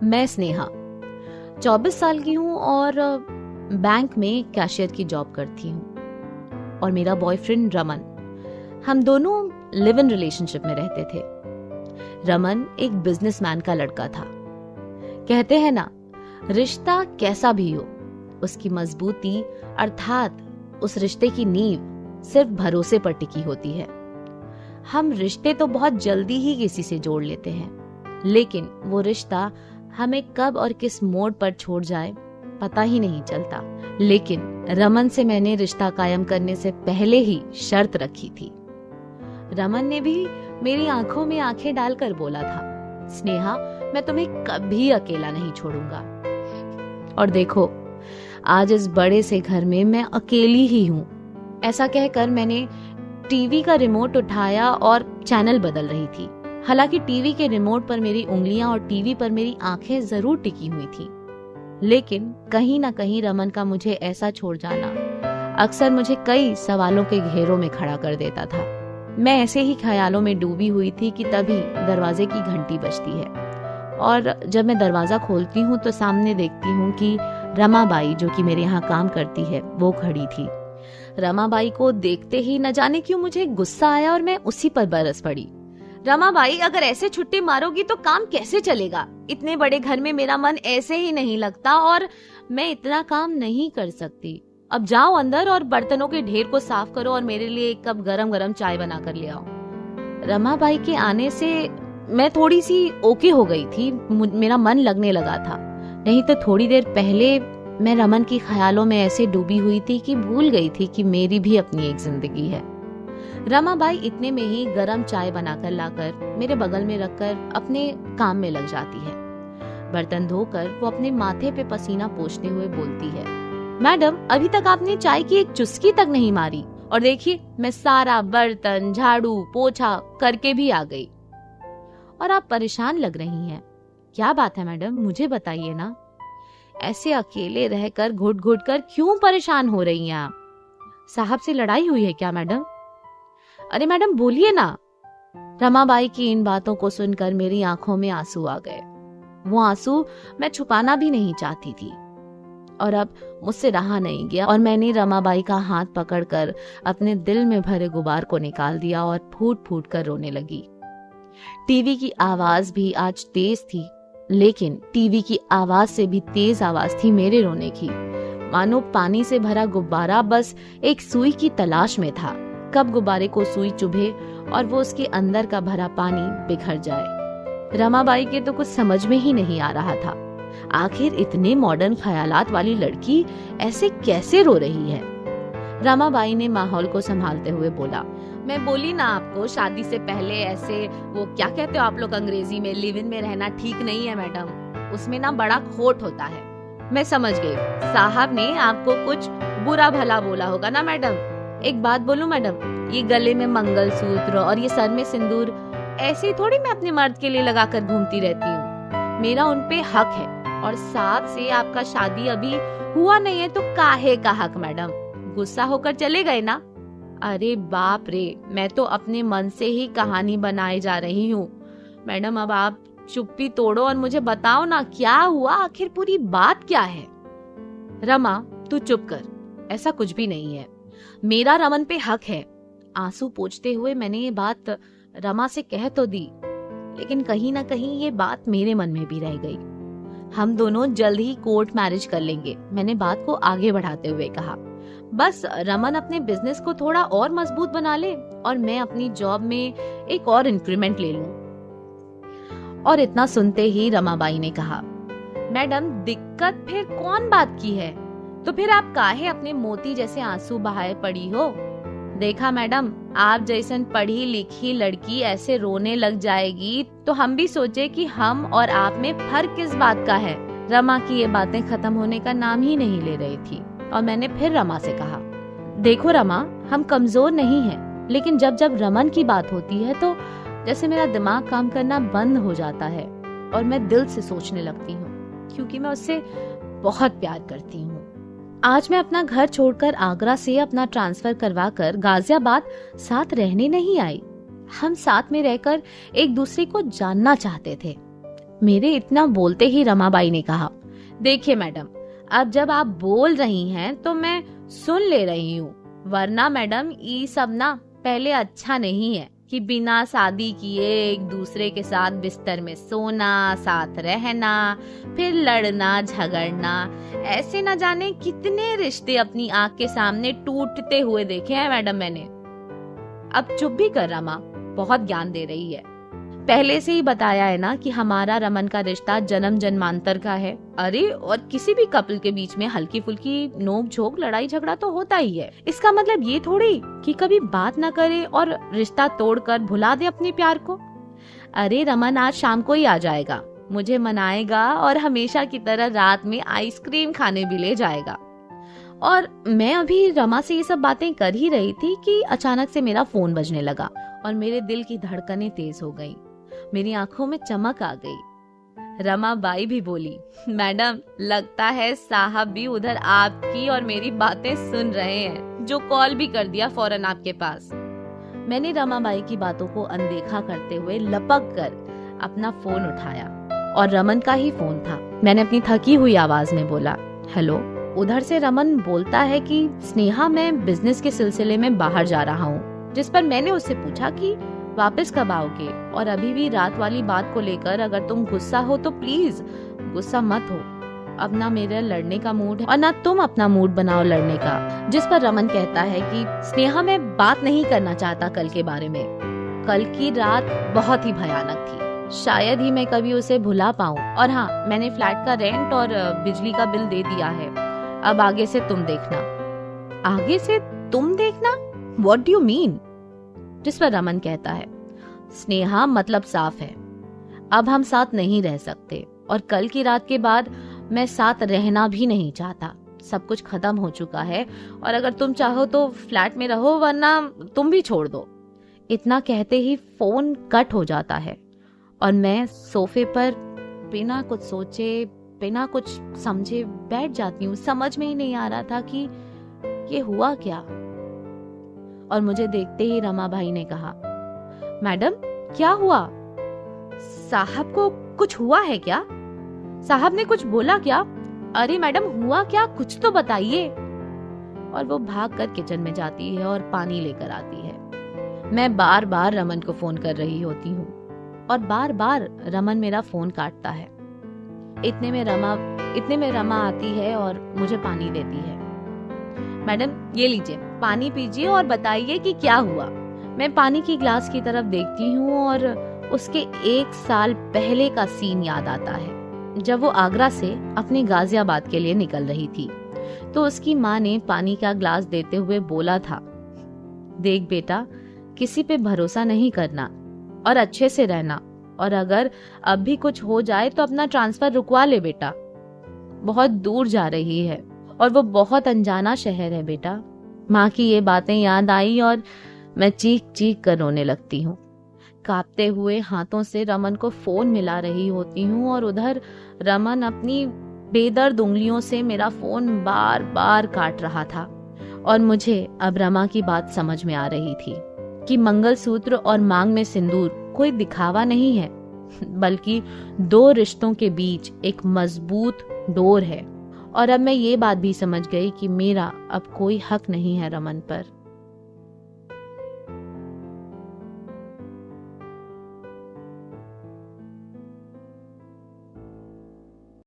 मैं स्नेहा 24 साल की हूँ और बैंक में कैशियर की जॉब करती हूँ और मेरा बॉयफ्रेंड रमन। हम दोनों लिव इन रिलेशनशिप में रहते थे। रमन एक बिजनेसमैन का लड़का था। कहते हैं ना, रिश्ता कैसा भी हो, उसकी मजबूती अर्थात उस रिश्ते की नींव सिर्फ भरोसे पर टिकी होती है। हम रिश्ते तो बहुत जल्दी ही किसी से जोड़ लेते हैं, लेकिन वो रिश्ता हमें कब और किस मोड़ पर छोड़ जाए पता ही नहीं चलता। लेकिन रमन से मैंने रिश्ता कायम करने से पहले ही शर्त रखी थी। रमन ने भी मेरी आंखों में आंखें डालकर बोला था, स्नेहा, मैं तुम्हें कभी अकेला नहीं छोड़ूंगा। और देखो, आज इस बड़े से घर में मैं अकेली ही हूँ। ऐसा कहकर मैंने टीवी का रिमोट उठाया और चैनल बदल रही थी। हालांकि टीवी के रिमोट पर मेरी उंगलियां और टीवी पर मेरी आंखें जरूर टिकी हुई थी, लेकिन कहीं ना कहीं रमन का मुझे ऐसा छोड़ जाना अक्सर मुझे कई सवालों के घेरों में खड़ा कर देता था। मैं ऐसे ही ख्यालों में डूबी हुई थी कि तभी दरवाजे की घंटी बजती है और जब मैं दरवाजा खोलती हूँ तो सामने देखती हूँ कि रमाबाई, जो कि मेरे यहाँ काम करती है, वो खड़ी थी। रमाबाई को देखते ही न जाने क्यों मुझे गुस्सा आया और मैं उसी पर बरस पड़ी। रमाबाई, अगर ऐसे छुट्टी मारोगी तो काम कैसे चलेगा? इतने बड़े घर में मेरा मन ऐसे ही नहीं लगता और मैं इतना काम नहीं कर सकती। अब जाओ अंदर और बर्तनों के ढेर को साफ करो और मेरे लिए एक कप गरम गरम चाय बना कर ले आओ। रमाबाई के आने से मैं थोड़ी सी ओके हो गई थी। मेरा मन लगने लगा था। नहीं तो थोड़ी देर पहले मैं रमन की ख्यालों में ऐसे डूबी हुई थी कि भूल गई थी कि मेरी भी अपनी एक जिंदगी है। रमाबाई इतने में ही गरम चाय बनाकर लाकर मेरे बगल में रखकर अपने काम में लग जाती है। बर्तन धोकर वो अपने माथे पे पसीना पोंछते हुए बोलती है, मैडम, अभी तक आपने चाय की एक चुस्की तक नहीं मारी और देखिए, मैं सारा बर्तन, झाड़ू, पोछा करके भी आ गई और आप परेशान लग रही हैं। क्या बात है मैडम, मुझे बताइए ना। ऐसे अकेले रहकर घुट घुट कर क्यों परेशान हो रही हैं आप? साहब से लड़ाई हुई है क्या मैडम? अरे मैडम, बोलिए ना। रमाबाई की इन बातों को सुनकर मेरी आंखों में आंसू आ गए। वो आंसू मैं छुपाना भी नहीं चाहती थी और अब मुझसे रहा नहीं गया और मैंने रमाबाई का हाथ पकड़कर अपने दिल में भरे गुबार को निकाल दिया और फूट फूट कर रोने लगी। टीवी की आवाज भी आज तेज थी, लेकिन टीवी की आवाज से भी तेज आवाज थी मेरे रोने की। मानो पानी से भरा गुब्बारा बस एक सुई की तलाश में था, कब गुब्बारे को सुई चुभे और वो उसके अंदर का भरा पानी बिखर जाए। रमाबाई के तो कुछ समझ में ही नहीं आ रहा था। आखिर इतने मॉडर्न ख्यालात वाली लड़की ऐसे कैसे रो रही है? रमाबाई ने माहौल को संभालते हुए बोला, मैं बोली ना आपको, शादी से पहले ऐसे, वो क्या कहते हो आप लोग अंग्रेजी में, लिव इन में रहना ठीक नहीं है मैडम। उसमें ना बड़ा खोट होता है। मैं समझ गई, साहब ने आपको कुछ बुरा भला बोला होगा ना मैडम। एक बात बोलूं मैडम, ये गले में मंगलसूत्र और ये सर में सिंदूर ऐसे ही थोड़ी मैं अपने मर्द के लिए लगाकर घूमती रहती हूँ। मेरा उन पे हक है और साहब से आपका शादी अभी हुआ नहीं है तो काहे का हक मैडम? गुस्सा होकर चले गए ना? अरे बाप रे, मैं तो अपने मन से ही कहानी बनाए जा रही हूँ। मैडम, अब आप चुप्पी तोड़ो और मुझे बताओ ना, क्या हुआ? आखिर पूरी बात क्या है? रमा, तू चुप कर, ऐसा कुछ भी नहीं है। मेरा रमन पे हक है। आंसू पोंछते हुए मैंने ये बात रमा से कह तो दी, लेकिन कहीं ना कहीं ये बात मेरे मन में भी रह गई। हम दोनों जल्द ही कोर्ट मैरिज कर लेंगे, मैंने बात को आगे बढ़ाते हुए कहा। बस रमन अपने बिजनेस को थोड़ा और मजबूत बना ले और मैं अपनी जॉब में एक और इंक्रीमेंट ले लूं। और इतना सुनते ही रमाबाई ने कहा, मैडम, दिक्कत फिर कौन बात की है? तो फिर आप काहे अपने मोती जैसे आंसू बहाए पड़ी हो? देखा मैडम, आप जैसन पढ़ी लिखी लड़की ऐसे रोने लग जाएगी तो हम भी सोचे कि हम और आप में फर्क किस बात का है। रमा की ये बातें खत्म होने का नाम ही नहीं ले रही थी और मैंने फिर रमा से कहा, देखो रमा, हम कमजोर नहीं हैं, लेकिन जब जब रमन की बात होती है तो जैसे मेरा दिमाग काम करना बंद हो जाता है और मैं दिल से सोचने लगती हूँ, क्योंकि मैं उससे बहुत प्यार करती हूँ। आज मैं अपना घर छोड़कर आगरा से अपना ट्रांसफर करवाकर गाजियाबाद साथ रहने नहीं आई। हम साथ में रहकर एक दूसरे को जानना चाहते थे। मेरे इतना बोलते ही रमाबाई ने कहा, देखिए मैडम, अब जब आप बोल रही हैं तो मैं सुन ले रही हूँ, वरना मैडम ये सब ना पहले अच्छा नहीं है कि बिना शादी किए एक दूसरे के साथ बिस्तर में सोना, साथ रहना, फिर लड़ना झगड़ना, ऐसे न जाने कितने रिश्ते अपनी आंख के सामने टूटते हुए देखे हैं मैडम मैंने। अब चुप भी कर रमा, बहुत ज्ञान दे रही है। पहले से ही बताया है ना कि हमारा रमन का रिश्ता जन्म जन्मांतर का है। अरे और किसी भी कपल के बीच में हल्की फुल्की नोक झोंक लड़ाई झगड़ा तो होता ही है। इसका मतलब ये थोड़ी कि कभी बात ना करे और रिश्ता तोड़कर भुला दे अपने प्यार को। अरे रमन आज शाम को ही आ जाएगा, मुझे मनाएगा और हमेशा की तरह रात में आइसक्रीम खाने भी ले जाएगा। और मैं अभी रमा से ये सब बातें कर ही रही थी कि अचानक से मेरा फोन बजने लगा और मेरे दिल की धड़कनें तेज हो गई, मेरी आंखों में चमक आ गई। रमा बाई भी बोली, मैडम लगता है साहब भी उधर आपकी और मेरी बातें सुन रहे हैं, जो कॉल भी कर दिया फौरन आपके पास। मैंने रमा बाई की बातों को अनदेखा करते हुए लपक कर अपना फोन उठाया और रमन का ही फोन था। मैंने अपनी थकी हुई आवाज में बोला, हेलो। उधर से रमन बोलता है कि स्नेहा, मैं बिजनेस के सिलसिले में बाहर जा रहा हूँ। जिस पर मैंने उससे पूछा कि वापस कब आओगे, और अभी भी रात वाली बात को लेकर अगर तुम गुस्सा हो तो प्लीज गुस्सा मत हो, अब ना मेरा लड़ने का मूड है और ना तुम अपना मूड बनाओ लड़ने का। जिस पर रमन कहता है कि स्नेहा, मैं बात नहीं करना चाहता कल के बारे में, कल की रात बहुत ही भयानक थी, शायद ही मैं कभी उसे भुला पाऊं। और हाँ, मैंने फ्लैट का रेंट और बिजली का बिल दे दिया है, अब आगे से तुम देखना। आगे से तुम देखना? What do you mean? जिस पर रमन कहता है, स्नेहा मतलब साफ है, अब हम साथ नहीं रह सकते और कल की रात के बाद मैं साथ रहना भी नहीं चाहता। सब कुछ खत्म हो चुका है और अगर तुम चाहो तो फ्लैट में रहो, वरना तुम भी छोड़ दो। इतना कहते ही फोन कट हो जाता है और मैं सोफे पर बिना कुछ सोचे, बिना कुछ समझे बैठ जाती हूँ। समझ में ही नहीं आ रहा था कि ये हुआ क्या। और मुझे देखते ही रमा भाई ने कहा, मैडम क्या हुआ? साहब को कुछ हुआ है क्या? साहब ने कुछ बोला क्या? अरे मैडम हुआ क्या, कुछ तो बताइए। और वो भाग कर किचन में जाती है और पानी लेकर आती है। मैं बार बार रमन को फोन कर रही होती हूँ और बार बार रमन मेरा फोन काटता है। इतने में रमा आती है और मुझे पानी देती है। मैडम ये लीजिए, पानी पीजिए और बताइए कि क्या हुआ। मैं पानी की ग्लास की तरफ देखती हूँ और उसके 1 साल पहले का सीन याद आता है, जब वो आगरा से अपने गाजियाबाद के लिए निकल रही थी। तो उसकी माँ ने पानी का ग्लास देते हुए बोला था, देख बेटा, किसी पे भरोसा नहीं करना और अच्छे से रहना, और अगर अब भी कुछ हो जाए तो अपना ट्रांसफर रुकवा ले बेटा, बहुत दूर जा रही है और वो बहुत अनजाना शहर है बेटा। माँ की ये बातें याद आई और मैं चीख चीख कर रोने लगती हूँ। कांपते हुए हाथों से रमन को फोन मिला रही होती हूँ और उधर रमन अपनी बेदर्द उंगलियों से मेरा फोन बार बार काट रहा था। और मुझे अब रमा की बात समझ में आ रही थी कि मंगलसूत्र और मांग में सिंदूर कोई दिखावा नहीं है, बल्कि 2 रिश्तों के बीच एक मजबूत डोर है। और अब मैं ये बात भी समझ गई कि मेरा अब कोई हक नहीं है रमन पर।